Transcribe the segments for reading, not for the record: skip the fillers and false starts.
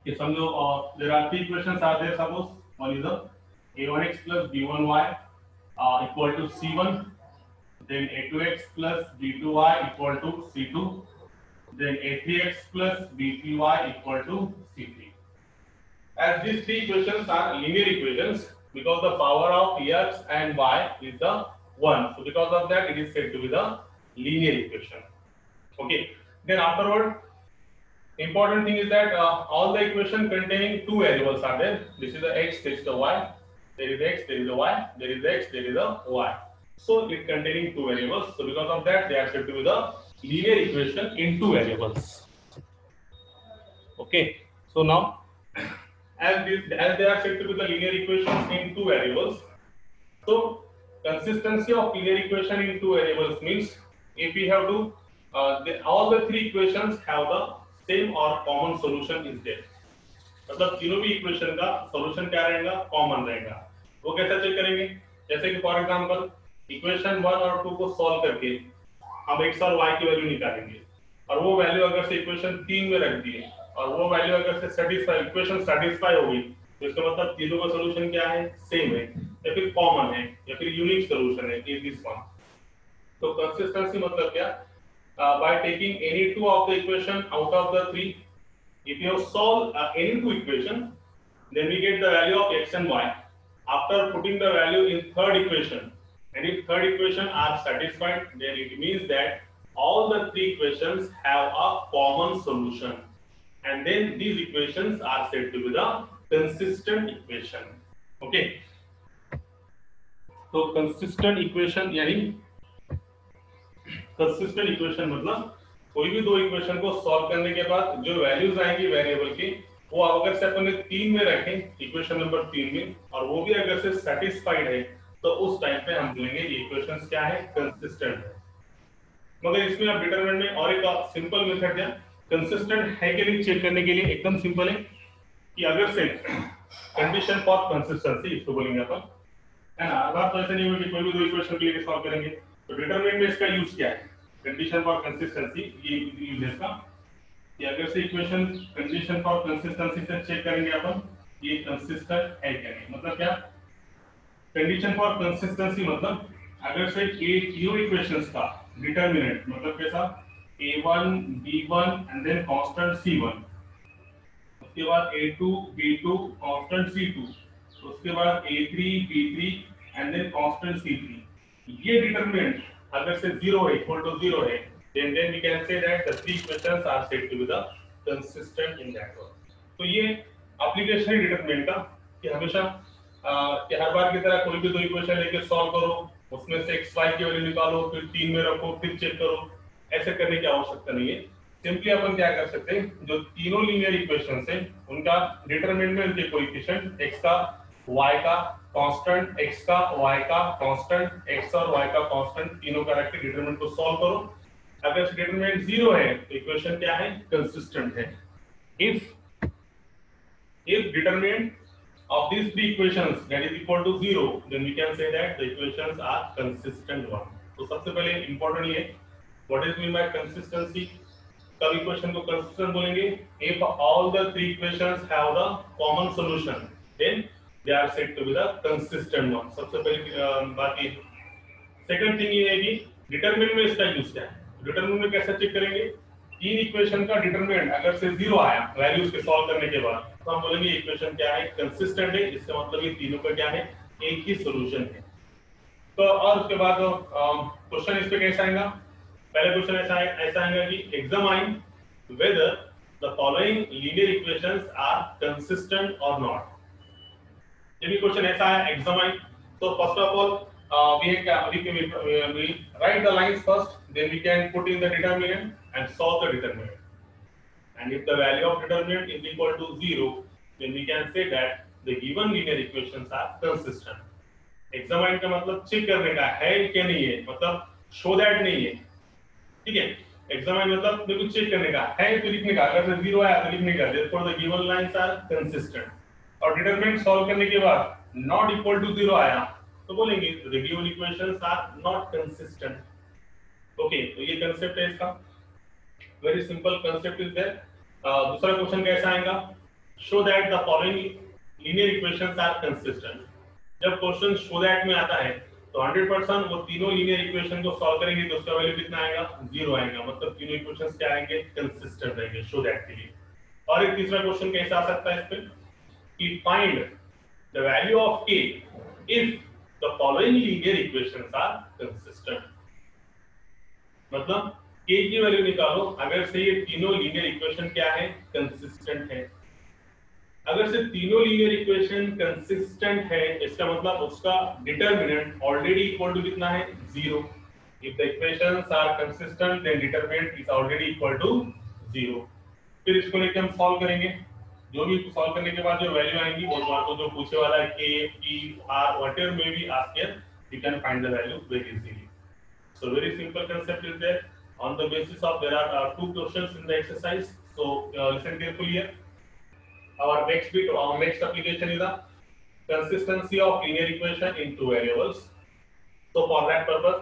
कि समझो there are three equations are there. Suppose one is a a1x plus b1y equal to c1, then a2x plus b2y equal to c2, then a3x plus b3y equal to c3. As these three equations are linear equations, because the power of x and y is the 1, so because of that it is said to be the linear equation. Okay. Then afterward, important thing is that all the equation containing two variables are there. This is the x, this is the y. There is x, there is a y. There is x, there is a y. So it containing two variables. So because of that, they are said to be the linear equation in two variables. Okay. So now, as they are said to be the linear equations in two variables, so consistency of linear equation in two variables means if we have to all the three equations have the same or common solution is there. मतलब तीनों भी equation का solution क्या रहेगा, common रहेगा. वो कैसे check करेंगे? जैसे कि फॉर एग्जांपल इक्वेशन 1 और 2 को सॉल्व करके हम x और y की वैल्यू निकालेंगे और वो वैल्यू अगर से इक्वेशन 3 में रख दिए और वो वैल्यू अगर से सेटिस्फाई इक्वेशन सेटिस्फाई हो गई तो इसका मतलब तीनों का सॉल्यूशन क्या है, सेम है या फिर कॉमन है या फिर यूनिक सॉल्यूशन है, इज दिस वन. तो कंसिस्टेंसी मतलब क्या, by taking any two of the equation out of the three. If you solve any two equation, then we get the value of x and y. After putting the value in third equation, and if third equation are satisfied, then it means that all the three equations have a common solution, and then these equations are said to be the consistent equation. Okay. So consistent equation यानी consistent equation मतलब कोई भी दो equation को solve करने के बाद जो वैल्यूज आएंगी वेरिएबल की वो अगर से अपन ने 3 में रखें इक्वेशन नंबर 3 में और वो भी अगर से सेटिस्फाइड है तो उस टाइम पे हम बोलेंगे ये इक्वेशंस क्या है, कंसिस्टेंट है. मगर इसमें आप डिटरमिनेंट में और एक सिंपल मेथड है कंसिस्टेंट है कि नहीं चेक करने के लिए. एकदम सिंपल है कि अगर से कंडीशन फॉर कंसिस्टेंसी इसको बोलेंगे अपन, है ना. अब तो ऐसे नहीं होगा कि कोई भी दो इक्वेशन के लिए सॉल्व करेंगे. तो डिटरमिनेंट में इसका यूज क्या है, कंडीशन फॉर कंसिस्टेंसी, ये यूज है इसका कि अगर से इक्वेशन कंडीशन फॉर कंसिस्टेंसी से चेक करेंगे अपन ये कंसिस्टेंट है क्या नहीं. मतलब क्या, कंडीशन फॉर कंसिस्टेंसी मतलब अगर से ये तीनों इक्वेशंस का डिटरमिनेंट मतलब कैसा, a1 b1 and then constant c1, उसके बाद a2 b2 कांस्टेंट c2, उसके बाद a3 b3 and then constant c3, ये डिटरमिनेंट अगर से 0 है, इक्वल टू 0 है, then we can say that the three equations are said to be the consistent in that one. तो ये एप्लीकेशन है डिटरमिनेंट का कि हमेशा कि हर बार की तरह कोई भी दो इक्वेशन लेके सॉल्व करो, उसमें से x y की वैल्यू निकालो, फिर 3 में रखो, फिर चेक करो, ऐसे करने की आवश्यकता नहीं है. सिंपली अपन क्या कर सकते हैं, जो तीनों लीनियर इक्वेशंस हैं उनका डिटरमिनेंट में उनके कोएफिशिएंट x का y का कांस्टेंट, x का y का कांस्टेंट, x और y का कांस्टेंट तीनों का रख के डिटरमिनेंट को सॉल्व करो. अगर डिटरमिनेंट 0 है तो इक्वेशन क्या है, कंसिस्टेंट है. if determinant of these three equations that is equal to 0, then we can say that the equations are consistent one. तो सबसे पहले इंपॉर्टेंट ये what is mean by consistency. कब इक्वेशन को कंसिस्टेंट बोलेंगे, if all the three equations have the common solution then they are said to be the consistent one. सबसे पहले बात ये. सेकंड थिंग ये है कि डिटरमिनेंट में इसका यूज क्या है. डिटरमिनेंट में कैसे चेक करेंगे, तीन इक्वेशन का डिटरमिनेंट अगर से 0 आया वैल्यूज के सॉल्व करने के बाद तो हम बोलेंगे इक्वेशन क्या है, कंसिस्टेंट है. इसका मतलब ये तीनों का क्या है, एक ही सॉल्यूशन है. तो और उसके बाद क्वेश्चन इस पे कैसा आएगा, पहले क्वेश्चन ऐसा आएगा कि examine whether the following linear equations are consistent और नॉट. ये भी क्वेश्चन ऐसा है एग्जामाइन. तो first of all we write the lines first, then we can put in the determinant and solve the determinant. And if the value of determinant is equal to 0, then we can say that the given linear equations are consistent. Examine का मतलब check करने का है क्या नहीं है, मतलब show that नहीं है. ठीक है, examine मतलब बिल्कुल चेक करने का है तो लिखने का, अगर 0 आया तो लिखने का. Therefore the given lines are consistent. और determinant solve करने के बाद not equal to 0 आया तो बोलेंगे the given equations are not consistent. Okay, तो ये कंसेप्ट है इसका. Very simple concept is there. दूसरा क्वेश्चन कैसा आएगा, show that the following linear equations are consistent. जब क्वेश्चन शो दैट में आता है तो 100% वो तीनों लीनियर इक्वेशन को सॉल्व करेंगे तो उसका वैल्यू कितना आएगा, 0 आएगा। मतलब तीनों इक्वेशंस क्या आएंगे, कंसिस्टेंट रहेंगे शो दैट के लिए। और एक तीसरा क्वेश्चन कैसा आ सकता है इस पे कि find the value of k if the following linear equations are consistent. मतलब k की वैल्यू निकालो अगर से ये तीनों लीनियर इक्वेशन क्या है, कंसिस्टेंट है। अगर से तीनों लीनियर इक्वेशन कंसिस्टेंट है इसका मतलब उसका डिटरमिनेंट ऑलरेडी इक्वल टू कितना है, 0। If the equations are consistent then determinant is already equal to 0। फिर इसको लेके हम सॉल्व करेंगे। जो भी सॉल्व करने के बाद जो वैल्यू आएंगी वो आपको जो पूछे वाला है k p r whatever may be asked here, you can find the value very easily. So very simple concept is there on the basis of there are two questions in the exercise. So listen carefully here. Our next bit, our next application is the consistency of linear equation in two variables. So for that purpose,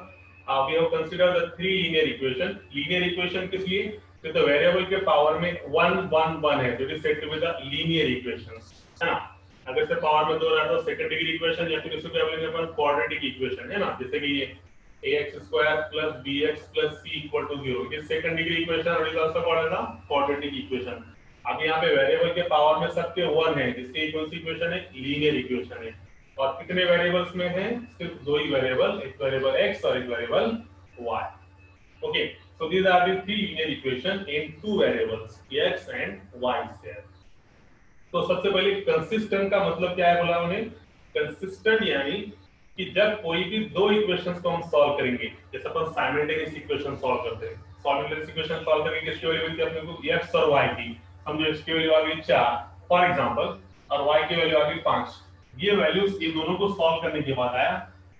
we have considered the three linear equation. Linear equation किस लिए? तो the variable के power में 1 1 1 है, जो is said to be the linear equations, है ना। अगर से पावर में 2 रहता तो सेकंड डिग्री इक्वेशन या फिर इसको क्या बोलेंगे अपन, क्वाड्रेटिक इक्वेशन, है ना। जैसे कि ये ax square plus bx plus c equal to 0, ये सेकंड डिग्री इक्वेशन और is also called as the quadratic equation. अब यहाँ पे वेरिएबल के पावर में सबके 1 है, जिसकी कौन सी इक्वेशन है, लीनियर इक्वेशन है। और कितने वेरिएबल्स में है, सिर्फ दो ही वेरिएबल, एक वेरिएबल x और एक variable y। Okay, so these are the three linear equation in two variables x and y here। तो सबसे पहले कंसिस्टेंट का मतलब क्या है बोला उन्हें, कंसिस्टेंट यानी कि जब कोई भी दो इक्वेशंस को हम सॉल्व करेंगे, जैसे अपन साइमल्टेनियस इक्वेशन सॉल्व करते हैं, साइमल्टेनियस इक्वेशन सॉल्व करेंगे किसकी वैल्यू मिलती है अपने को, x और y की। समझो x की वैल्यू आ गई 4 फॉर एग्जांपल और y की वैल्यू आ गई 5। ये वैल्यूज ये दोनों को सॉल्व करने के बाद आया।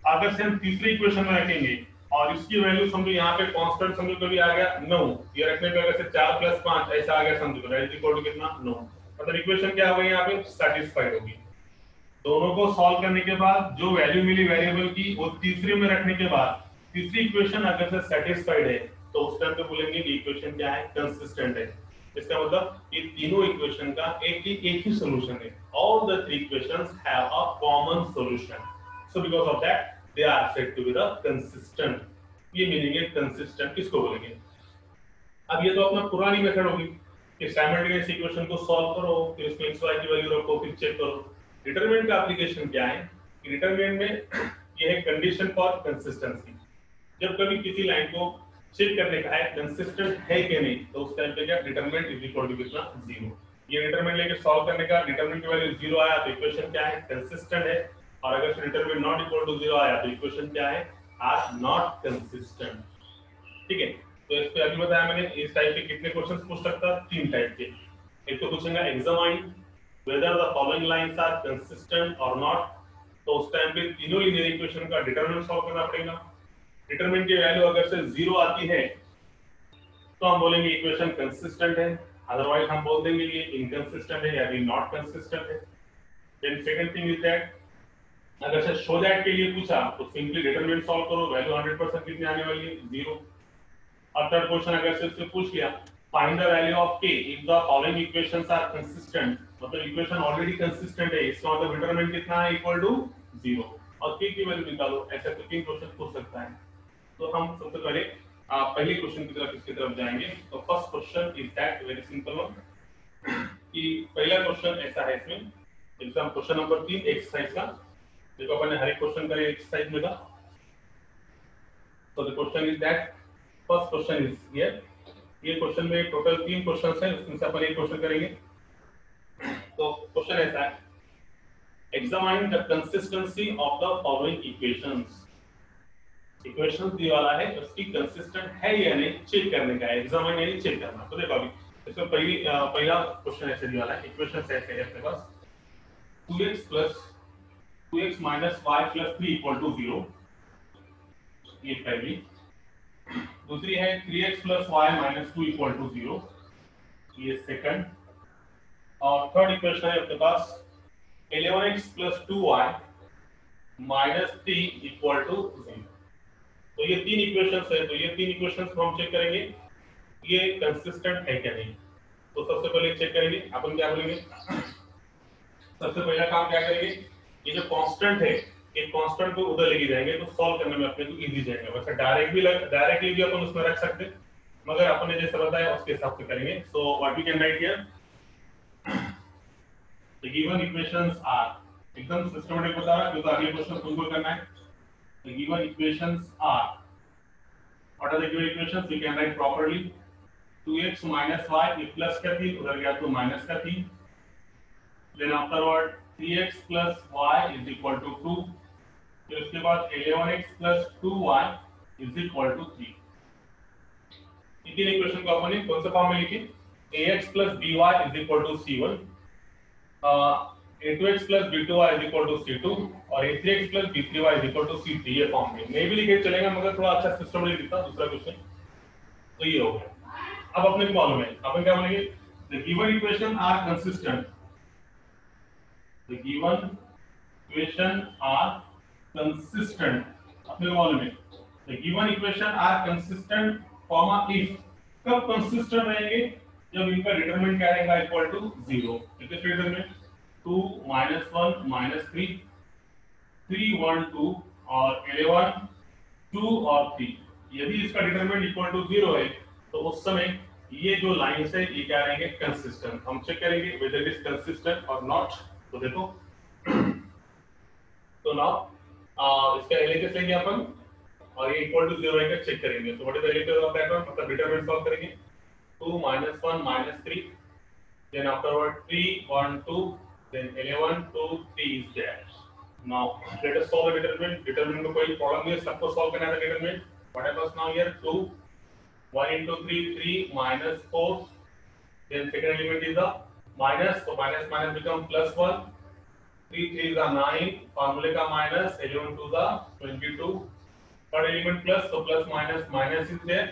अगर से हम तीसरी इक्वेशन में रखेंगे और इसकी वैल्यू समझो यहाँ पे कांस्टेंट समझो कभी आ गया 9, ये रखने पे अगर से 4 + 5 ऐसा आ गया समझो, दैट इज इक्वल टू कितना, 9। मतलब इक्वेशन क्या हो गई यहाँ पे, सेटिस्फाइड होगी। दोनों को सॉल्व करने के बाद जो वैल्यू मिली वेरिएबल की वो तीसरे में रखने के बाद तीसरी इक्वेशन अगर से सेटिस्फाइड है तो उस टाइम पे बोलेंगे कि इक्वेशन क्या है, कंसिस्टेंट है। इसका मतलब ये तीनों इक्वेशन का एक ही सॉल्यूशन है। All the three equations have a common solution, so because of that they are said to be the consistent. ये मीनिंग है कंसिस्टेंट किसको बोलेंगे। अब ये तो अपना पुरानी मेथड होगी कि साइमल्टेनियस इक्वेशन को सॉल्व करो, फिर इसमें x y की वैल्यू रखो, फिर चेक करो। डिटरमिनेंट का एप्लीकेशन क्या है, डिटरमिनेंट में ये है कंडीशन फॉर कंसिस्टेंसी। जब कभी किसी लाइन को चेक करने का है कंसिस्टेंट है कि नहीं, तो उस टाइम पे क्या, डिटरमिनेंट इज इक्वल टू कितना, 0। ये डिटरमिनेंट लेके सॉल्व करने का, डिटरमिनेंट की वैल्यू 0 आया तो इक्वेशन क्या है, कंसिस्टेंट है। और अगर से डिटरमिनेंट नॉट इक्वल टू 0 आया तो इक्वेशन क्या है, आर नॉट कंसिस्टेंट। ठीक है, तो इस पे अभी बताया मैंने, इस टाइप के कितने क्वेश्चंस पूछ सकता है, 3 टाइप के। एक तो पूछेगा examine whether the following lines are consistent or not, तो उस टाइम पे तीनों लीनियर इक्वेशन का डिटरमिनेंट सॉल्व करना पड़ेगा। डिटरमिनेंट की वैल्यू अगर से 0 आती है तो हम बोलेंगे इक्वेशन कंसिस्टेंट है, अदरवाइज हम बोल देंगे ये इनकंसिस्टेंट है या फिर नॉट कंसिस्टेंट है। Then second thing is that अगर से शो दैट के लिए पूछा तो सिंपली डिटरमिनेंट सॉल्व करो, वैल्यू 100% कितनी आने वाली है, 0। और थर्ड क्वेश्चन अगर से उससे पूछ लिया find the value of k if the following equations are consistent, मतलब इक्वेशन ऑलरेडी कंसिस्टेंट है, इसका मतलब डिटरमिनेंट कितना है, इक्वल टू 0 और k की वैल्यू निकालो। ऐसे तो 3 क्वेश्चन पूछ सकता है। तो हम सबसे पहले पहले क्वेश्चन की तरफ इसकी तरफ जाएंगे। तो first question is that very simple one कि पहला क्वेश्चन ऐसा है, इसमें एग्जाम क्वेश्चन नंबर 3 एक्सरसाइज का, देखो अपन ने हर एक क्वेश्चन करे एक्सरसाइज में का। तो the question is that first question is here, ये क्वेश्चन में टोटल 3 क्वेश्चंस हैं, उसमें से अपन एक क्वेश्चन करेंगे। तो क्वेश्चन ऐसा है, examine the consistency of the following equations. Equations दिया वाला है, उसकी कंसिस्टेंट है या नहीं चेक करने का है, एग्जामाइन यानी चेक करना। तो देखो अभी इसमें पहला क्वेश्चन ऐसे दिया वाला है, इक्वेशंस ऐसे है अपने पास 2x minus y plus 3 equal to 0, ये पहली। दूसरी है 3x plus y minus 2 equal to 0, ये सेकंड। और थर्ड इक्वेशन है आपके पास 11x plus 2y minus 3 equal to 0। तो ये 3 इक्वेशंस है, तो ये 3 इक्वेशंस को हम चेक करेंगे ये कंसिस्टेंट है क्या नहीं। तो सबसे पहले चेक करेंगे, अपन क्या बोलेंगे, सबसे पहला काम क्या करेंगे, ये जो कांस्टेंट है, ये कांस्टेंट को उधर लेके जाएंगे तो सॉल्व करने में अपने को इजी जाएगा। वैसे डायरेक्टली भी अपन उसमें रख सकते हैं, मगर अपन ने जैसे बताया उसके हिसाब से करेंगे। So what we can write here, the given equations are, एकदम सिस्टमैटिक बता रहा है क्योंकि अगले क्वेश्चन तुमको करना है। The given equations are, what are the given equations, we can write properly 2x minus y, ये प्लस का थी उधर गया तो माइनस का थी, then afterward 3x plus y is equal to 2, फिर उसके बाद 11x plus 2y is equal to 3। इन तीन इक्वेशन को अपन ने कौन से फॉर्म में लिखी, ax plus by is equal to c1, a2x plus b2y is equal to c2 और a3x plus b3y is equal to c3, ये फॉर्म में नहीं भी लिखे चलेगा मगर थोड़ा अच्छा सिस्टम में लिखता दूसरा क्वेश्चन। तो ये हो गया। अब अपने को मालूम है, अपन क्या बोलेंगे, the given equation are consistent, the given equation are consistent, अपने को मालूम है the given equation are consistent, comma if, कब consistent रहेंगे, जब इनका डिटरमिनेंट क्या रहेगा इक्वल टू 0। कितने डिटरमिनेंट, 2 -1 -3 3 1 2 और 11 2 और 3, यदि इसका डिटरमिनेंट इक्वल टू 0 है तो उस समय ये जो लाइंस है ये क्या रहेंगे, कंसिस्टेंट। हम चेक करेंगे वेदर इट इज कंसिस्टेंट और नॉट। तो देखो तो नाउ इसका एलएचएस लेंगे अपन और ये इक्वल टू 0 है क्या चेक करेंगे। तो what is the LHS of that one, मतलब डिटरमिनेंट सॉल्व करेंगे, 2 -1 -3, then afterward 3 1 2, then 11 2 3 is there. Now let us solve the determinant. Determinant में कोई प्रॉब्लम नहीं है, सबको सॉल्व करना है determinant. What happens now here, 2 1 into 3 3 minus 4, then second element is the minus, so minus minus become plus 1, 3 3 is the 9, formula का minus, 11 to the 22, third element plus, so plus minus minus is there,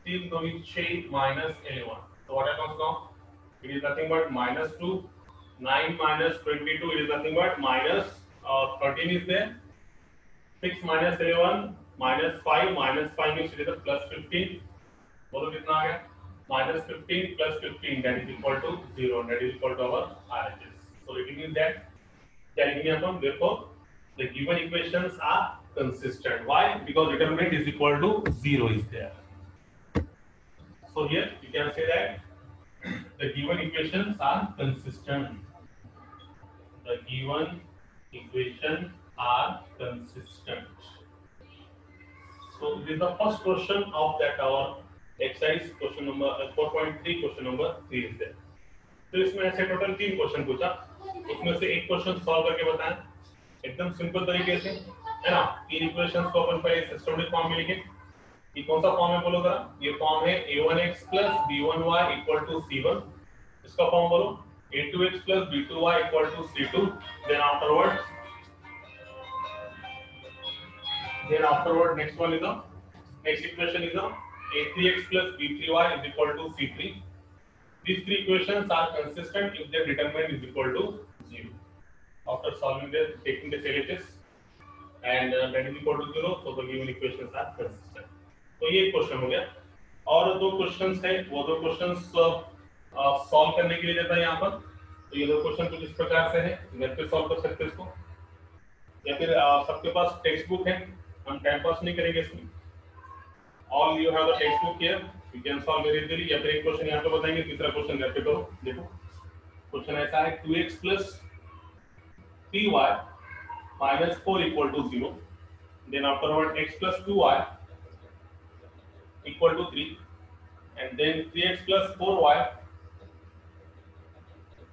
3 2 is 6 minus 11, so what happens now, it is nothing but minus 2, 9 minus 22 it is nothing but minus 13 is there, 6 minus 11 minus 5 means it is a plus 15, बोलो कितना आ गया, -15 plus 15 that is equal to 0, that is equal to our RHS. So it means that क्या लिखेंगे अपन, therefore the given equations are consistent. Why? Because determinant is equal to 0 is there. So here you can say that the given equations are consistent. The given equations are consistent. So this is the first question of that our exercise question number 4.3, question number 3 is there। तो इसमें ऐसे total 3 question पूछा, उसमें से एक question solve करके बताएं एकदम सिंपल तरीके से, है ना। तीन इक्वेशंस को अपन पहले सिस्टमैटिक फॉर्म में लिखें। ये कौन सा फॉर्म है बोलो जरा, ये फॉर्म है a1x + b1y = c1, इसका फॉर्म बोलो a2x + b2y = c2, then afterward next one is the next equation is the a3x + b3y = c3. These three equations are consistent if their determinant is equal to 0. After solving this, taking the LHS and that is equal to 0, so the given equations are consistent. तो ये question हो गया। और दो questions है, वो दो questions solve करने के लिए देता है यहाँ पर। तो ये दो क्वेश्चन कुछ इस प्रकार से है, घर पे सॉल्व कर सकते हैं इसको, या फिर सबके पास टेक्स्ट बुक है, हम टाइम पास नहीं करेंगे इसमें। All you have the textbook here, you can solve very easily। या फिर एक क्वेश्चन यहाँ पे बताएंगे, तीसरा क्वेश्चन घर पे करो। देखो क्वेश्चन ऐसा है, 2x + 3y - 4 = 0, then afterward x + 2y = 3, and then 3x + 4y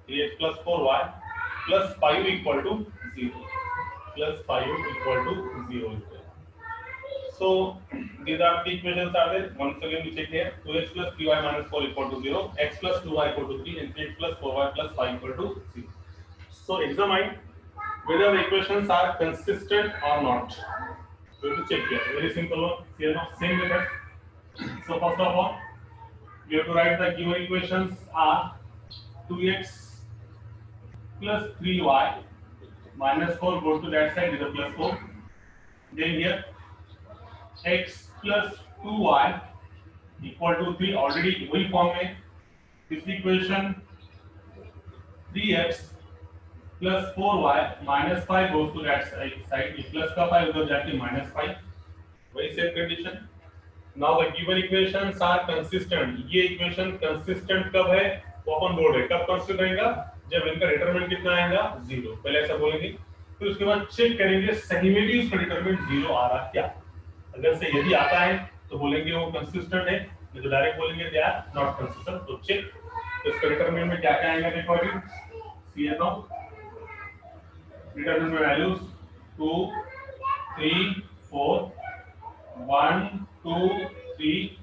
+ 5 = 0, plus 5 = 0 is there. So these are the equations are there. Once again we check here, 2x + 3y - 4 = 0, x + 2y = 3, and 3x + 4y + 5 = 0. So examine whether the equations are consistent or not. We have to check here. Very simple one. Here now same method. So first of all, we have to write the given equations are 2x + 3y - 4 goes to that side is a +4. Then here x + 2y = 3, already वही form में तीसरी equation 3x plus 4y minus 5 goes to that side, plus का 5 उधर जाके minus 5, वही same condition. Now the given equations are consistent. ये equation consistent कब है? ओपन बोर्ड है. कब consistent रहेगा? जब इनका determinant कितना आएगा? 0. पहले ऐसा बोलेंगे. फिर उसके बाद चेक करेंगे सही में भी उसका determinant 0 आ रहा क्या. अगर से यदि आता है तो बोलेंगे वो consistent है. नहीं तो डायरेक्ट बोलेंगे they are not consistent. तो चेक. तो इसका determinant में क्या क्या आएगा देखो अभी. See it now. Determinant values 2, 3, 4, 1, 2, 3,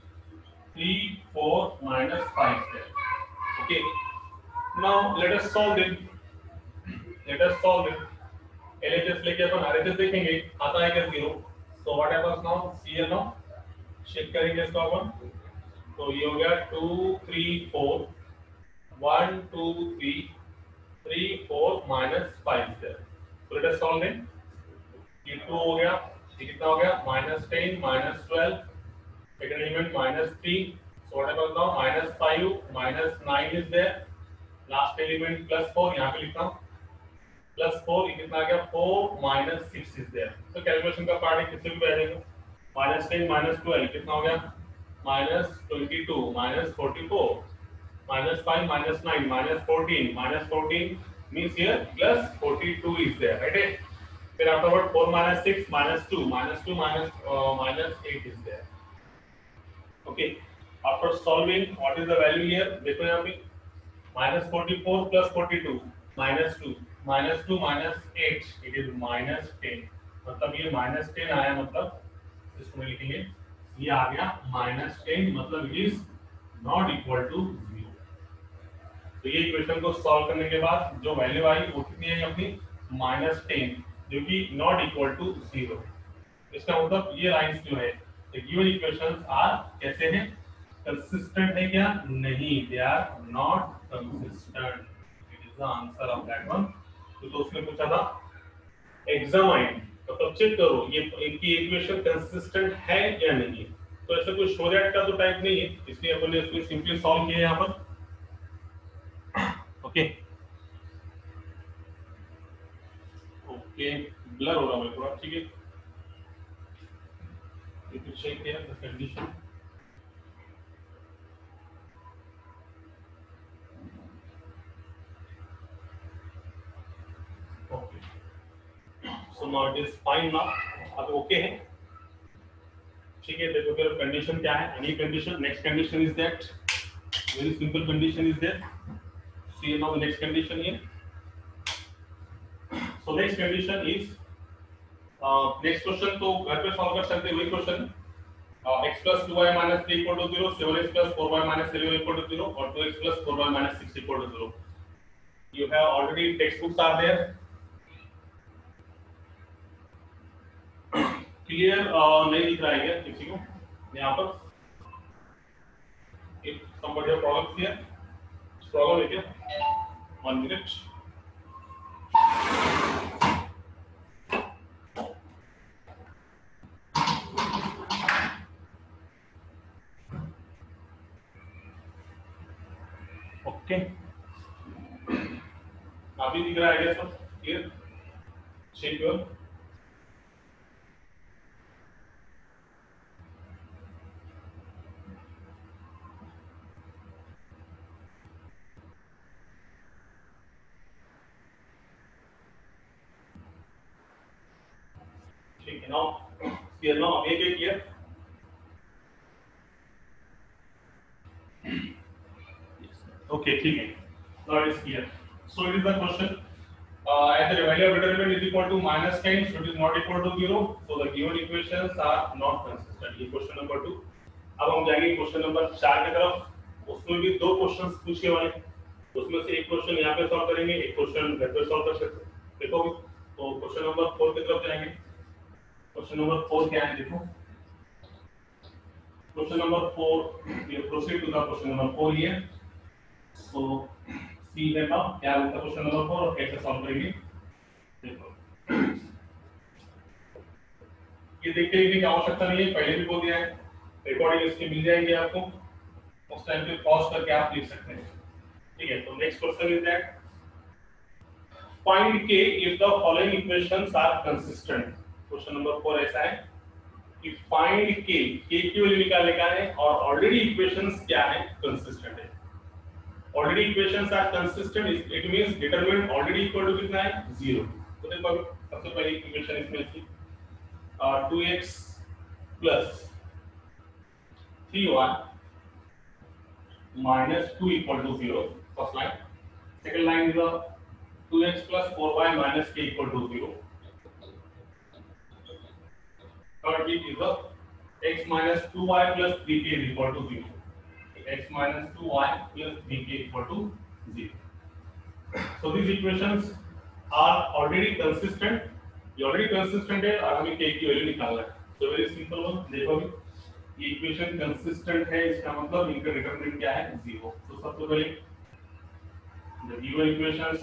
3, 4 minus 5 there. Okay. Now let us solve it. Let us solve it. LHS लेके अपन RHS देखेंगे. आता है क्या 0? So what happens now? See here now. Check करेंगे इसको अपन. तो ये हो गया 2, 3, 4, 1, 2, 3, 3, 4 minus 5 there. So let us solve it. ये 2 हो गया. ये कितना हो गया? -10, -12, second element -3. So what happens now? -5, -9 is there. Last element +4 यहाँ पे लिखता हूँ. +4 ये कितना आ गया? 4 -6 is there. तो कैलकुलेशन का पार्ट है किससे भी बैठेगा. -10, -12 कितना हो गया? -22, -44, -5, -9, -14 means here +42 is there, right? Then afterward 4 -6 -2 -8 is there. Okay. After solving, what is the value here? देखो यहाँ पे -44 + 42 -2 -2 -8 it is -10. मतलब ये -10 आया, मतलब इसको लिखेंगे ये आ गया -10, मतलब it is not equal to 0. तो ये इक्वेशन को सॉल्व करने के बाद जो वैल्यू आई वो कितनी है अपनी -10, जो कि नॉट इक्वल टू 0. इसका मतलब ये लाइंस जो है द गिवन इक्वेशंस आर कैसे हैं? कंसिस्टेंट है क्या? नहीं, they are not consistent. It is the answer of that one. तो उसने पूछा था एग्जामाइन, मतलब चेक करो ये इनकी इक्वेशन कंसिस्टेंट है या नहीं. तो ऐसा कोई शो दैट का तो टाइप नहीं है, इसलिए अपन ने इसको सिंपली सॉल्व किया यहाँ पर. ओके ओके, ब्लर हो रहा है थोड़ा, ठीक है. You can check here the condition. Okay. So now it is fine now. अब ओके है, ठीक है. देखो फिर कंडीशन क्या है? Any condition. Next condition is that very simple condition is that. See now the next condition here. So next condition is next question तो घर पे सॉल्व कर सकते हैं वही question. x plus 2y minus 3 equal to 0, 7x plus 4y minus 11 equal to 0, or 2x plus 4y minus 6 equal to 0. You have already textbooks are there. Clear? नहीं दिख रहा है क्या किसी को यहाँ पर? If somebody have problems here, problem है क्या? 1 minute. ओके, अभी दिख रहा है क्या सब? क्लियर? Check your. ठीक है. Now clear? नाउ अभी क्या किया? Okay, ठीक है. Now it is clear. So it is the question. As the value of determinant is equal to -10, so it is not equal to 0. So the given equations are not consistent. ये question number 2. अब हम जाएंगे question number 4 की तरफ. उसमें भी दो questions पूछे वाले. उसमें से एक question यहाँ पे solve करेंगे, एक question घर पे solve कर सकते हैं. देखो तो question number 4 की तरफ जाएंगे. Question number 4 क्या है देखो. Question number 4. We proceed to the question number 4 here. So सी है ना क्या होता है क्वेश्चन नंबर 4 और कैसे सॉल्व करेंगे देखो. ये देखते हैं कि आवश्यकता नहीं है, पहले भी बोल दिया है. रिकॉर्डिंग इसके मिल जाएंगे आपको, उस टाइम पे पॉज करके आप लिख सकते हैं. ठीक है, तो next question is that find k if the following equations are consistent। Question number 4 ऐसा है कि फाइंड k की वैल्यू निकालने का है और ऑलरेडी इक्वेशंस क्या है, कंसिस्टेंट है। Already equations are consistent, it means determinant already equal to कितना है, 0। तो देखो सबसे पहली इक्वेशन इसमें थी 2x plus 3y minus 2 equal to 0, first line. Second line is 2x plus 4y minus k equal to 0. Third bit is x minus 2y plus 3k is equal to 0. X minus 2y plus 3k equal to 0. So these equations are already consistent. ये already consistent है और हमें k की value निकालना है। So very simple one, देखो अभी ये इक्वेशन कंसिस्टेंट है, इसका मतलब इनका डिटरमिनेंट क्या है, 0। तो सबसे पहले the given equations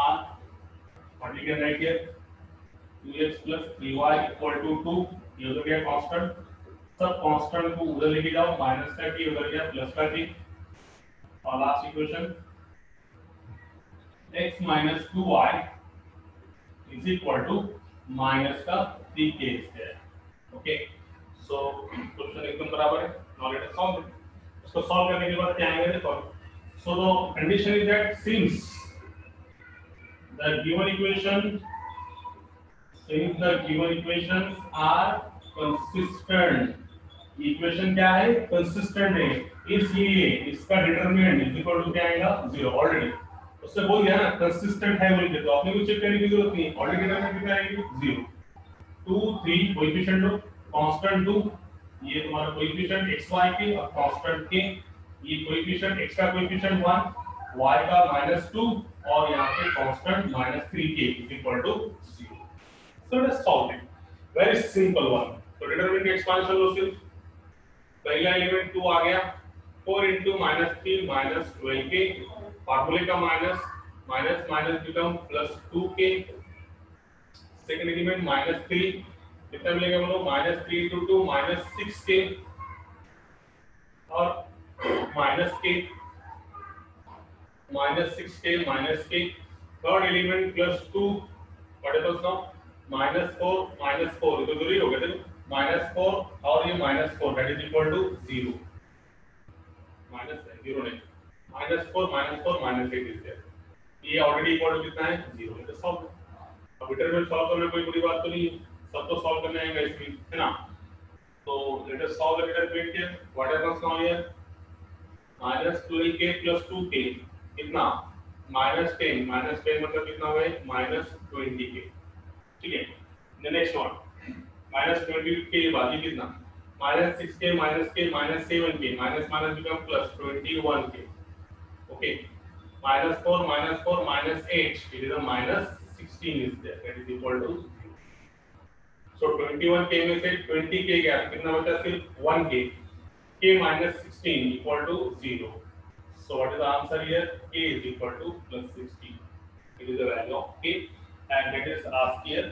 are what we can write here, 2x plus 3y equal to 2, ये हो गया कांस्टेंट। सब कांस्टेंट को उधर लेके जाओ, माइनस का k उधर गया प्लस का k, और last equation x minus 2y is equal to minus का 3k square. Okay, so question एकदम बराबर है। Now let us solve it. इसको सॉल्व करने के बाद क्या आएगा देखो। So the condition is that since the given equations are consistent, equation क्या है, कंसिस्टेंट है, इसलिए इसका डिटरमिनेंट इज इक्वल टू क्या आएगा, 0। ऑलरेडी उससे बोल दिया ना कंसिस्टेंट है बोल के, तो आपने कुछ चेक करने की जरूरत नहीं, ऑलरेडी डिटरमिनेंट कितना आएगी, 0। 2 3 कोएफिशिएंट लो, कांस्टेंट 2, ये तुम्हारा कोएफिशिएंट xy के और कांस्टेंट के, ये कोएफिशिएंट x का कोएफिशिएंट 1, y का -2 और यहां पे constant -3k is equal to 0। So let's solve it, very simple one. तो डिटरमिनेंट एक्सपांशन लो, सिर्फ पहला एलिमेंट 2 आ गया, 4 * -3 -12k, फार्मूले का minus minus become +2k, second element -3, कितना मिलेगा बोलो, -3 * 2 -6k और -k, -6k, third element +2, what is this now, -4 ये तो दूरी हो गया, देखो -4 और ये -4 दैट इज इक्वल टू 0, -0 नहीं, -4 -8 इज देयर, ये ऑलरेडी इक्वल टू कितना है, 0। Late us solve. अब डिटरमिनेंट सॉल्व करना कोई बड़ी बात तो नहीं है, सब तो सॉल्व करने आएगा इसमें, है ना। तो late us solve the determinant here, what happens now here, -12k + 2k कितना, -10 मतलब कितना हुआ है, -20k। ठीक है, द नेक्स्ट वन -20k के बाद ये कितना, -6k -k -7k, minus become +21k। Okay, -4 -8, it is a -16 is there, that is equal to 0। so 21k में से 20k गया, कितना बचा, सिर्फ 1k, k -16 equal to 0। so what is the answer here, k is equal to +16, it is the value of k, and it is asked here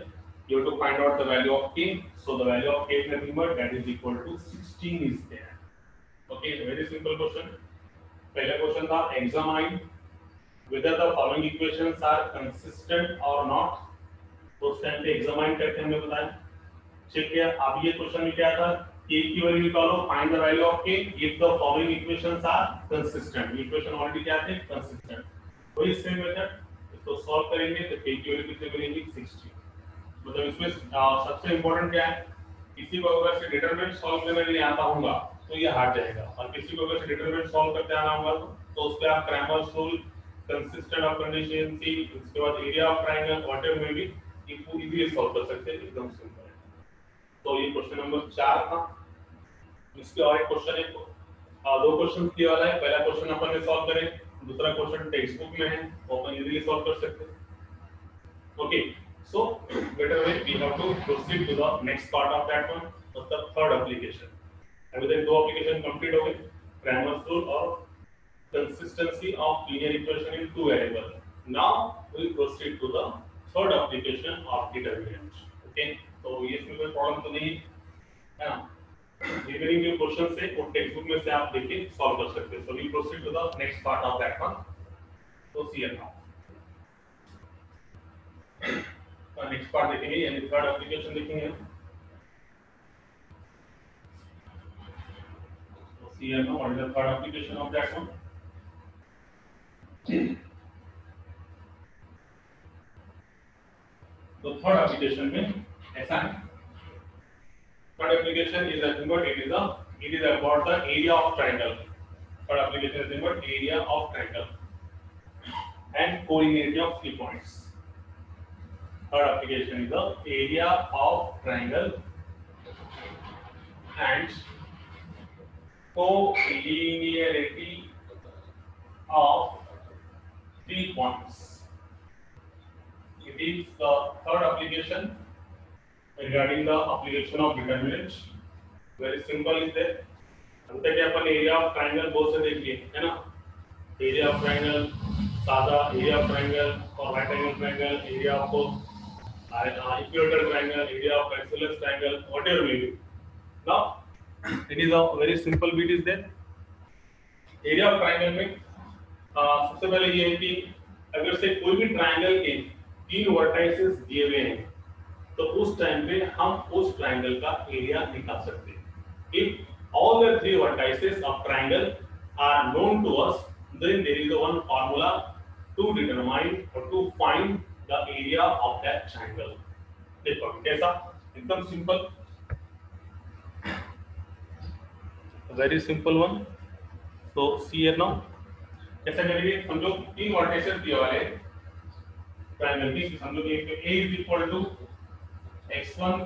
you have to find out the value of k, so the value of k is nothing that is equal to 16 is there। okay, very simple question। पहला question था examine whether the following equations are consistent or not, तो उस time पे examine करके हमने बताया, check किया। अब ये क्वेश्चन में क्या था, k की वैल्यू निकालो, find the value of k if the following equations are consistent. Equation already क्या थे, कंसिस्टेंट। वही सेम मेथड, इसको सॉल्व करेंगे तो k की वैल्यू कितनी मिलेगी, 60। मतलब इसमें सबसे इंपॉर्टेंट क्या है, किसी को अगर से डिटरमिनेंट सॉल्व करने नहीं आता होगा तो ये हार जाएगा, और किसी को अगर से डिटरमिनेंट सॉल्व करते आना होगा तो उस पे आप क्रैमर्स रूल, कंसिस्टेंट ऑफ कंडीशनसी, उसके बाद एरिया ऑफ ट्रायंगल, व्हाटएवर में भी इजीली सॉल्व कर सकते हैं, एकदम सिंपल है। तो ये क्वेश्चन नंबर 4 था। इसके और एक क्वेश्चन है, दो क्वेश्चन दिए वाला है, पहला क्वेश्चन अपन ने सॉल्व करें, दूसरा क्वेश्चन टेक्स्ट बुक में है, वो अपन इजीली सॉल्व कर सकते हैं। Okay, so better way we have to proceed to the next part of that one, of the third application। अभी तक दो एप्लीकेशन कंप्लीट हो गए, क्रैमर्स रूल और consistency of linear equation in two variable। now we proceed to the third application of determinant। okay, तो ये इसमें कोई प्रॉब्लम तो नहीं है ना। रिमेनिंग जो क्वेश्चन है वो टेक्स्ट बुक में से आप देखिए सॉल्व कर सकते हैं। So we proceed to the next part of that one. तो see at now next part देखेंगे, यानी थर्ड एप्लीकेशन देखेंगे। तो see at now what is the third application of that one. तो थर्ड एप्लीकेशन में ऐसा है, third application is nothing but it is about the area of triangle. Third application is nothing but area of triangle and coordinate of 3 points. Third application is the area of triangle and collinearity of 3 points. It is the third application regarding the application of determinant. Very simple is that हम तक अपन area of triangle बहुत से देखिए है ना, area of triangle, सादा area of triangle और right angle triangle, area of equator triangle, area of isosceles triangle, whatever may B. Now it is a very simple bit is that area of triangle में सबसे पहले ये है कि अगर से कोई भी ट्रायंगल के 3 वर्टाइसेस दिए हुए हैं तो उस टाइम पे हम उस ट्रायंगल का एरिया निकाल सकते हैं। If all the 3 vertices of triangle are known to us, then there is one formula to determine or to find the area of that triangle. देखो कैसा, एकदम सिंपल, वेरी सिंपल वन। तो see here now कैसे करेंगे, समझो 3 vertices दिए वाले triangle की, समझो कि a is equal to x1,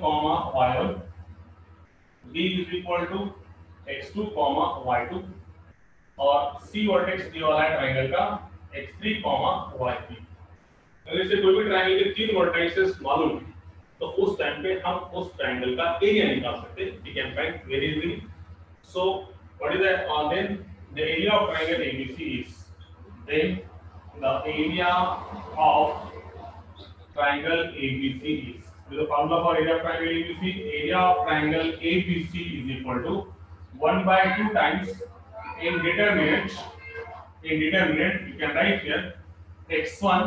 y1, b is equal to x2, y2 और c वर्टेक्स दिया वाला है ट्रायंगल का x3, y3। अगर इसे कोई भी ट्रायंगल के 3 वर्टाइसेस मालूम है तो उस टाइम पे हम उस ट्रायंगल का एरिया निकाल सकते हैं। We can find very easily. So what is that, then the area of triangle ABC is, then the area of triangle ABC is, the formula for area of triangle ABC, area of triangle ABC is equal to 1/2 times in determinant you can write here x1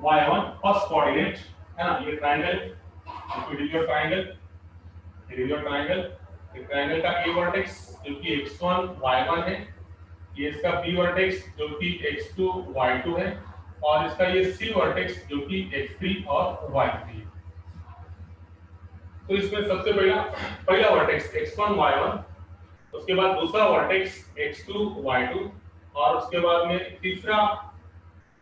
y1 first coordinate है ना, ये triangle, it is your triangle, it is your triangle, ये triangle का a vertex जो कि x1 y1 है, ये इसका b वर्टेक्स जो कि x2 y2 है और इसका ये c वर्टेक्स जो कि x3 और y3 है। तो इसमें सबसे पहला वर्टेक्स x1 y1, उसके बाद दूसरा वर्टेक्स x2 y2 और उसके बाद में तीसरा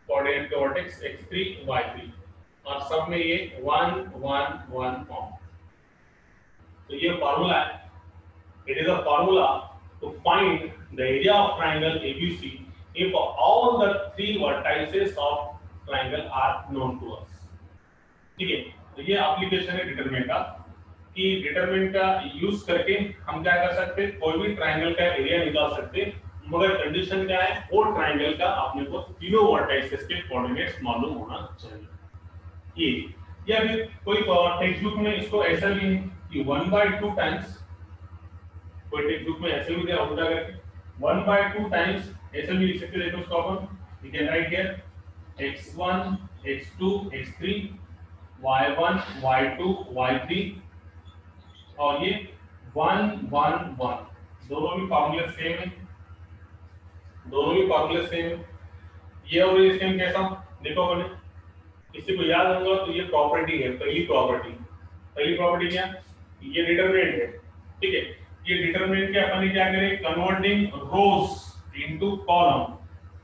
कोऑर्डिनेट का वर्टेक्स x3 y3 और सब में ये 1 1 1 फॉर्म। तो ये फार्मूला है, it is a formula to find the area of triangle ABC if all the 3 vertices of triangle are known to us। ठीक है, तो ये एप्लीकेशन है डिटरमिनेंट का, कि डिटरमिनेंट का यूज करके हम क्या कर सकते हैं, कोई भी ट्रायंगल का एरिया निकाल सकते हैं, मगर कंडीशन क्या है, वो ट्रायंगल का अपने को तीनों वर्टाइसेस के कोऑर्डिनेट्स मालूम होना चाहिए। ये या फिर कोई टेक्स्ट बुक में इसको ऐसा भी है कि 1/2 टाइम्स, कोई टेक्स्ट बुक में ऐसे भी दिया उल्टा करके 1/2 टाइम्स ऐसे भी लिख सकते हैं। देखो इसको अपन we can write here x1 x2 x3 y1 y2 y3 और ये 1 1 1, दोनों भी फॉर्मूले सेम है, दोनों भी फॉर्मूले सेम है। ये और ये सेम कैसा, देखो मैंने किसी को याद होगा तो ये प्रॉपर्टी है, पहली प्रॉपर्टी क्या, ये डिटरमिनेंट है। ठीक है, ये डिटरमिनेंट के अपन क्या करें, converting rows into column,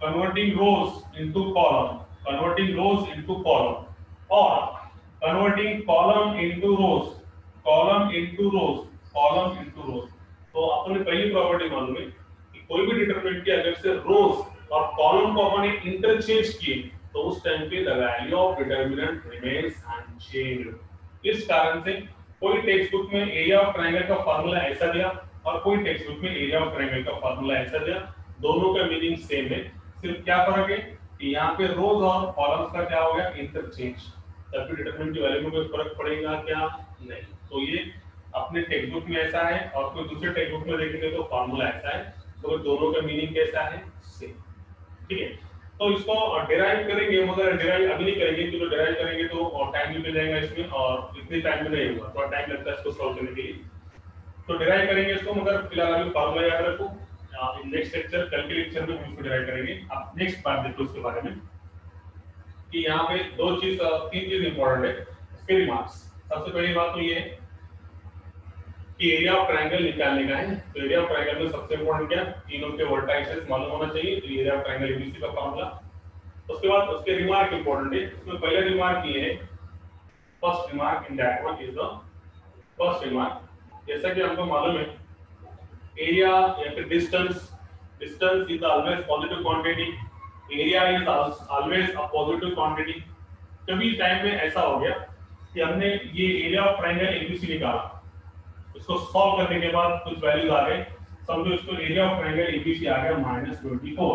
converting rows into column, converting rows into column और converting column into rows, column into rows, column into rows. तो अपन ने पहली प्रॉपर्टी मालूम है कि कोई भी डिटरमिनेंट के अगर से रोज और कॉलम को अपन ने इंटरचेंज किए तो उस टाइम पे the value of determinant remains unchanged. इस कारण से कोई टेक्स्ट बुक में एरिया ऑफ ट्रायंगल का फार्मूला ऐसा दिया और कोई टेक्स्ट बुक में एरिया ऑफ ट्रायंगल का फार्मूला ऐसा दिया, दोनों का मीनिंग सेम है, सिर्फ क्या फर्क है कि यहाँ पे रोज और कॉलम्स का क्या हो गया, इंटरचेंज, तभी डिटरमिनेंट की वैल्यू में कोई फर्क पड़ेगा क्या, नहीं। तो ये अपने टेक्स्ट बुक में ऐसा है और कोई दूसरे टेक्स्ट बुक में देखेंगे तो फॉर्मूला ऐसा है, तो दोनों का मीनिंग कैसा है, सेम। ठीक है, तो इसको डिराइव करेंगे, मगर डिराइव अभी नहीं करेंगे क्योंकि डिराइव करेंगे तो टाइम निकल जाएगा इसमें और इतने टाइम में नहीं होगा, थोड़ा टाइम लगता है इसको सॉल्व करने के लिए। तो डिराइव करेंगे इसको, मगर फिलहाल अभी फॉर्मूला याद रखो। नेक्स्ट लेक्चर, कल के लेक्चर में हम इसको डिराइव करेंगे। अब नेक्स्ट बात देखो उसके बारे में कि यहाँ पे तीन चीज इंपॉर्टेंट है इसके रिमार्क्स। सबसे पहली बात तो ये है कि एरिया ऑफ ट्रायंगल निकालने का है। तो एरिया ऑफ ट्रायंगल में सबसे इंपॉर्टेंट क्या, तीनों के वर्टाइसेस मालूम होना चाहिए, तो एरिया ऑफ ट्रायंगल एबीसी का फॉर्मूला। उसके बाद उसके रिमार्क इंपॉर्टेंट है। उसमें पहला रिमार्क ये है, first remark in that one is the first remark, जैसा कि हमको मालूम है एरिया या फिर distance is always positive quantity, area is always a positive quantity. कभी टाइम में ऐसा हो गया कि हमने ये एरिया ऑफ ट्रायंगल एबीसी निकाला, इसको सॉल्व करने के बाद कुछ वैल्यूज आ गए, समझो इसको एरिया ऑफ ट्रायंगल एबीसी आ गया -24।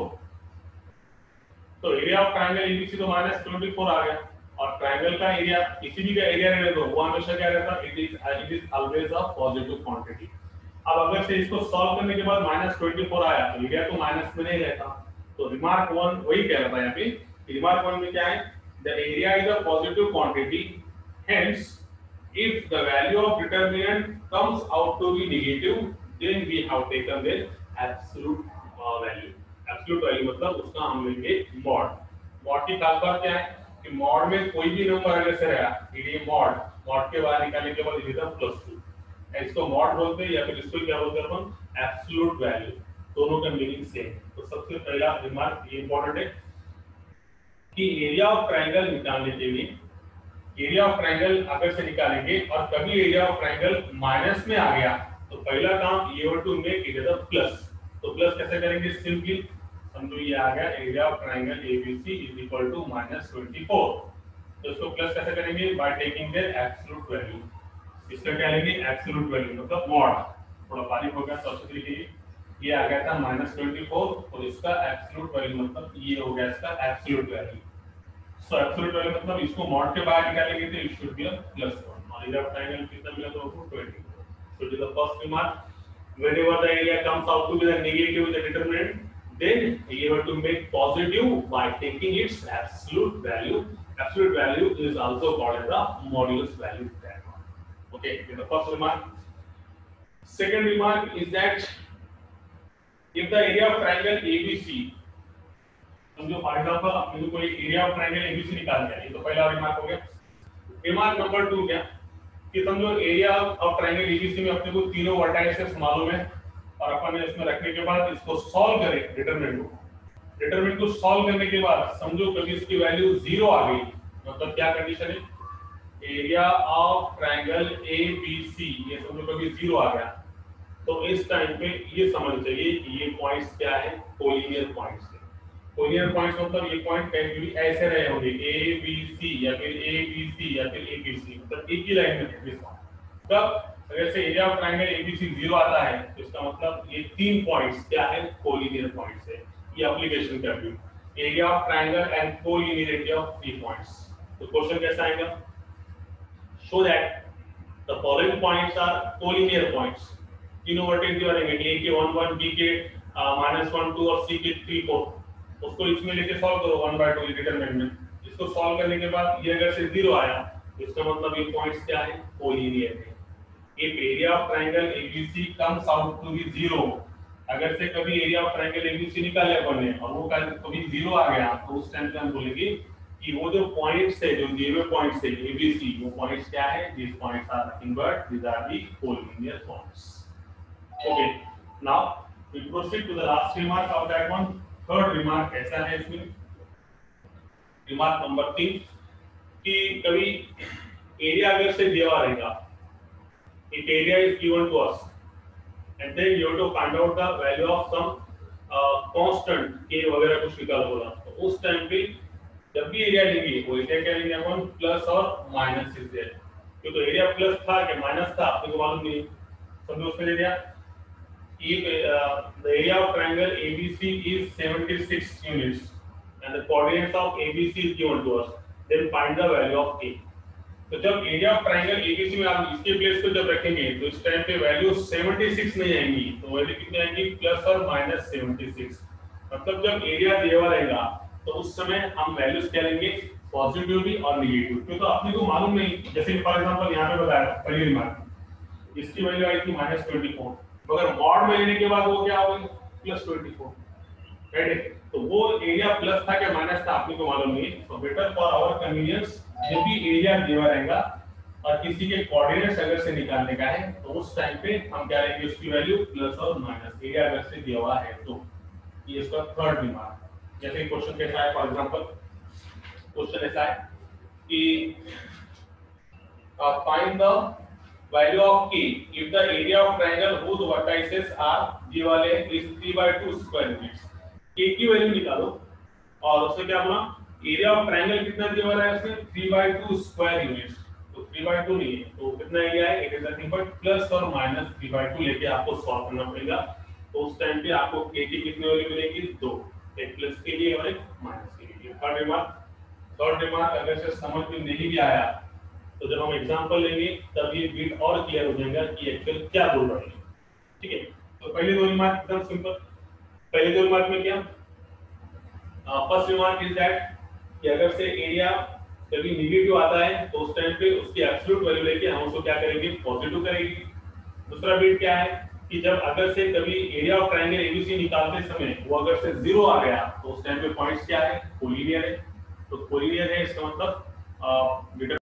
तो एरिया ऑफ ट्रायंगल एबीसी तो -24 आ गया, और ट्रायंगल का एरिया किसी भी का एरिया रहने दो, वो हमेशा क्या रहता है, it is always a positive quantity. अब अगर से इसको सॉल्व करने के बाद -24 आया तो एरिया तो माइनस में नहीं रहता। तो रिमार्क 1 वही कह रहा था यहाँ पे, रिमार्क 1 में क्या है, the area is a positive quantity, hence if the value of determinant comes out to be negative, then we have taken the absolute value। absolute value मतलब उसका हम लेंगे मॉड। मॉड की खास बात क्या है कि मॉड में कोई भी नंबर अगर से रहा, ये मॉड के बाहर निकालने के बाद इधर +2, इसको मॉड बोलते हैं या फिर इसको क्या बोलते हैं अपन, एब्सोल्यूट वैल्यू। दोनों का मीनिंग सेम। तो सबसे पहला रिमार्क ये इंपॉर्टेंट है कि एरिया ऑफ ट्रायंगल निकालने के लिए, एरिया ऑफ ट्रायंगल अगर से निकालेंगे और कभी एरिया ऑफ ट्रायंगल माइनस में आ गया तो पहला काम ये to make it is a plus. तो प्लस कैसे करेंगे, सिंपली समझो ये आ गया area of triangle ABC is equal to -24। तो इसको प्लस कैसे करेंगे, by taking the absolute value. इसका क्या लेंगे, एब्सोल्यूट वैल्यू मतलब मॉड। थोड़ा बारीक हो गया तो अच्छे से ये आ गया था -24 और इसका एब्सोल्यूट वैल्यू मतलब ये हो गया इसका एब्सोल्यूट वैल्यू। सो एब्सोल्यूट वैल्यू मतलब इसको मॉड के बाहर निकालेंगे तो इट शुड बी अ +1 और एरिया ऑफ ट्रायंगल कितना मिला तो 20। So it is the first remark, whenever the area comes out to be the negative with the determinant, then you have to make positive by taking its absolute value. Absolute value is also called as the modulus value. Okay, in the first remark. Second remark is that if the area of triangle ABC, समझो for example आपने कोई area of triangle ABC निकाल दिया, ये तो पहला remark हो गया। रिमार्क नंबर 2 क्या कि समझो एरिया ऑफ ट्रायंगल एबीसी में अपने को तीनों वर्टाइसेस मालूम है और अपन ने इसमें रखने के बाद इसको सॉल्व करें डिटरमिनेंट को सॉल्व करने के बाद समझो कभी इसकी वैल्यू 0 आ गई, मतलब क्या कंडीशन है, एरिया ऑफ ट्रायंगल एबीसी ये समझो कभी 0 आ गया, तो इस टाइम पे ये समझ चाहिए कि ये पॉइंट्स क्या है, कोलिनियर पॉइंट्स है। कोलिनियर पॉइंट्स मतलब ये पॉइंट कहीं भी ऐसे रहे होंगे ए बी सी या फिर ए बी सी या फिर ए बी सी, मतलब एक ही लाइन में है। तब अगर से एरिया ऑफ ट्रायंगल एबीसी 0 आता है तो इसका मतलब ये तीन पॉइंट्स क्या है, कोलिनियर पॉइंट्स है। ये एप्लीकेशन का view, area of triangle and collinearity of 3 points. तो क्वेश्चन कैसा आएगा, show that the following points are collinear points. तीनों वर्टेक्स जो रहेंगे ए के 1 1, बी के -1 2 और सी के 3 4, उसको इसमें लेके सॉल्व करो 1/2 डिटरमिनेंट में। इसको सॉल्व करने के बाद ये अगर से 0 आया तो इसका मतलब ये पॉइंट्स क्या है, कोलिनियर है। If area of triangle ABC comes out to be 0, अगर से कभी एरिया ऑफ ट्रायंगल एबीसी निकाले अपन ने और वो कभी 0 आ गया तो उस टाइम पे हम बोलेंगे कि वो जो पॉइंट्स है, जो 0 पॉइंट्स है एबीसी, वो पॉइंट्स क्या है, this points are nothing but these are the collinear points. Okay, now we proceed to the last remark of that one. Third remark ऐसा है इसमें, रिमार्क नंबर 3 कि कभी एरिया अगर से दिया हुआ रहेगा, if area is given to us and then you have to find out the value of some constant k वगैरह कुछ निकालो बोला, तो उस टाइम पे जब भी एरिया लेंगे वो एरिया क्या लेंगे अपन, प्लस और माइनस इज देयर। क्योंकि एरिया प्लस था कि माइनस था आपको मालूम नहीं, समझो उसमें area if the area of triangle ABC is 76 units and the coordinates of ABC is given to us, then find the value of k। तो जब एरिया ऑफ ट्रायंगल एबीसी में आप इसके प्लेस को जब रखेंगे तो इस टाइम पे वैल्यू 76 नहीं आएंगी, तो वैल्यू कितनी आएंगी प्लस और माइनस 76। मतलब जब एरिया दिया हुआ रहेगा तो उस समय हम वैल्यूज क्या लेंगे, पॉजिटिव भी और नेगेटिव, क्योंकि तो अपने को मालूम नहीं, जैसे फॉर एग्जांपल यहाँ पे बताया पहली रिमार्क इसकी वैल्यू आई थी -24, मगर मॉड में लेने के बाद वो क्या हो गई +24, राइट है। तो वो एरिया प्लस था क्या माइनस था अपने को मालूम नहीं, तो बेटर फॉर आवर कन्वीनियंस जब भी एरिया दिया रहेगा और किसी के कोऑर्डिनेट्स अगर से निकालने का है तो उस टाइम पे हम क्या लेंगे उसकी वैल्यू प्लस और माइनस, एरिया अगर से दिया हुआ है तो। ये इसका थर्ड रिमार्क। जैसे क्वेश्चन कैसा है, फॉर एग्जांपल क्वेश्चन ऐसा है कि find the value of k if the area of triangle whose vertices are ये वाले is 3/2 square units। k की वैल्यू निकालो और उससे क्या बोला, एरिया ऑफ ट्रायंगल कितना दिया हुआ है इसमें 3/2 स्क्वायर यूनिट्स, तो 3/2 नहीं है तो कितना एरिया है, it is nothing but plus और माइनस 3/2 लेके आपको सॉल्व करना पड़ेगा। तो उस टाइम पे आपको k की कितनी वैल्यू मिलेगी, 2, एक प्लस के लिए और एक माइनस के लिए। थर्ड रिमार्क अगर से समझ में नहीं भी आया तो जब हम एग्जांपल लेंगे तब ये बिट और क्लियर हो जाएगा कि एक्चुअल क्या बोल रहे हैं, ठीक है। तो पहले दो रिमार्क एकदम सिंपल। पहले दो रिमार्क में क्या, फर्स्ट रिमार्क इज दैट कि अगर से एरिया कभी नेगेटिव आता है तो उस टाइम पे उसकी एब्सोल्यूट वैल्यू लेके हम उसको क्या करेंगे, पॉजिटिव करेंगे। दूसरा बिट क्या है कि जब अगर से कभी एरिया ऑफ ट्रायंगल एबीसी निकालते समय वो अगर से 0 आ गया तो उस टाइम पे पॉइंट्स क्या है, कोलिनियर है। तो कोलिनियर है इसका मतलब